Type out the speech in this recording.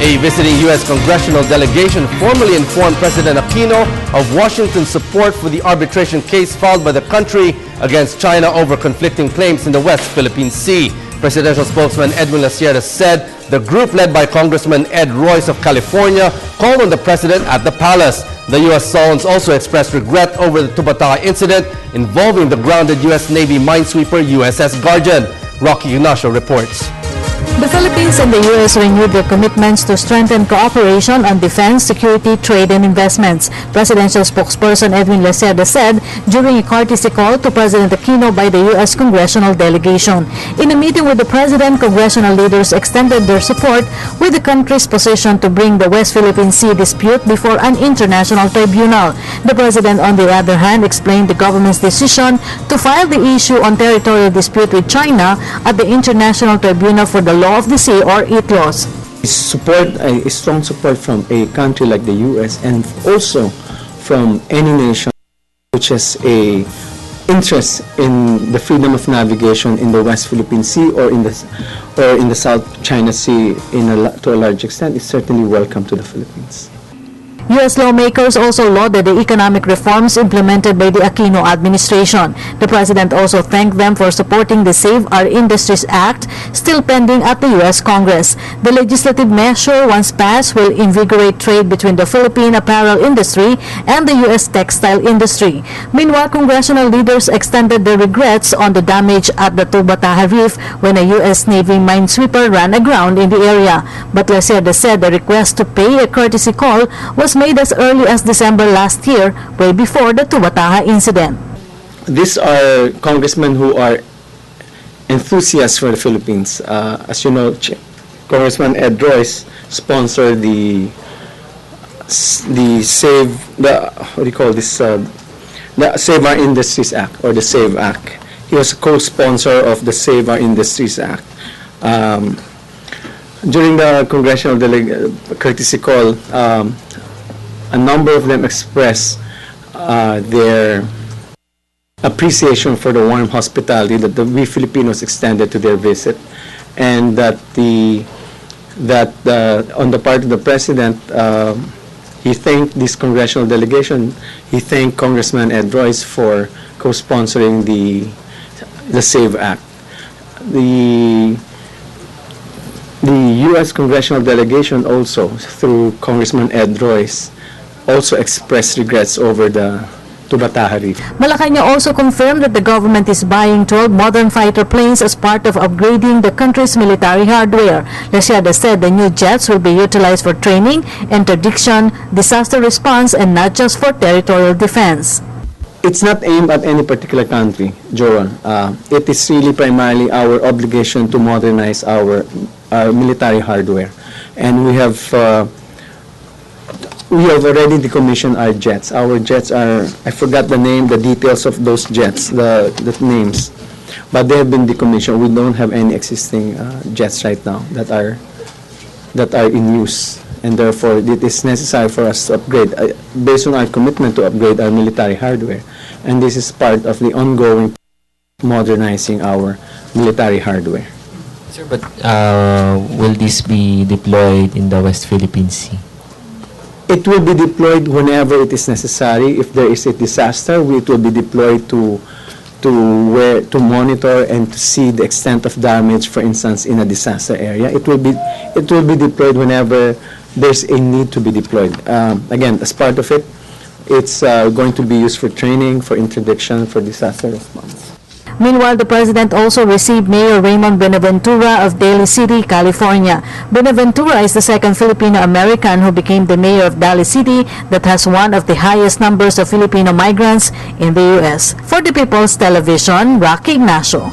A visiting U.S. congressional delegation formally informed President Aquino of Washington's support for the arbitration case filed by the country against China over conflicting claims in the West Philippine Sea. Presidential spokesman Edwin Lasierda said the group led by Congressman Ed Royce of California called on the president at the palace. The U.S. solons also expressed regret over the Balitaan incident involving the grounded U.S. Navy minesweeper USS Guardian. Rocky Ignacio reports. The Philippines and the U.S. renewed their commitments to strengthen cooperation on defense, security, trade, and investments. Presidential spokesperson Edwin Lasierda said during a courtesy call to President Aquino by the U.S. congressional delegation. In a meeting with the president, congressional leaders extended their support with the country's position to bring the West Philippine Sea dispute before an international tribunal. The president, on the other hand, explained the government's decision to file the issue on territorial dispute with China at the International Tribunal for the Law of the Sea, or ITLOS. A strong support from a country like the U.S. and also from any nation which has a interest in the freedom of navigation in the West Philippine Sea or in the South China Sea to a large extent is certainly welcome to the Philippines. U.S. lawmakers also lauded the economic reforms implemented by the Aquino administration. The president also thanked them for supporting the Save Our Industries Act, still pending at the U.S. Congress. The legislative measure, once passed, will invigorate trade between the Philippine apparel industry and the U.S. textile industry. Meanwhile, congressional leaders extended their regrets on the damage at the Balitaan Reef when a U.S. Navy minesweeper ran aground in the area. But Lasierda said the request to pay a courtesy call was made as early as December last year, way before the Balitaan incident. These are congressmen who are enthusiasts for the Philippines. As you know, Congressman Ed Royce sponsored the Save Our Industries Act, or the SAVE Act. He was a co-sponsor of the Save Our Industries Act. During the congressional courtesy call, a number of them expressed their appreciation for the warm hospitality that we Filipinos extended to their visit, and that on the part of the president, he thanked this congressional delegation. He thanked Congressman Ed Royce for co-sponsoring the SAVE Act. The U.S. congressional delegation also, through Congressman Ed Royce, also expressed regrets over the Balitaan Reef. Malacanang also confirmed that the government is buying 12 modern fighter planes as part of upgrading the country's military hardware. Lasierda said the new jets will be utilized for training, interdiction, disaster response, and not just for territorial defense. It's not aimed at any particular country, Joel. It is really primarily our obligation to modernize our military hardware. And we have already decommissioned our jets. Our jets are, I forgot the details of those jets, the names, but they have been decommissioned. We don't have any existing jets right now that are in use, and therefore it is necessary for us to upgrade, based on our commitment to upgrade our military hardware. And this is part of the ongoing modernizing our military hardware. Sir, but will this be deployed in the West Philippine Sea? It will be deployed whenever it is necessary. If there is a disaster, it will be deployed to monitor and to see the extent of damage, for instance, in a disaster area. It will be deployed whenever there's a need to be deployed. Again, as part of it, it's going to be used for training, for interdiction, for disaster response. Meanwhile, the president also received Mayor Raymond Benaventura of Daly City, California. Benaventura is the second Filipino-American who became the mayor of Daly City that has one of the highest numbers of Filipino migrants in the U.S. For the People's Television, Rocky Ignacio.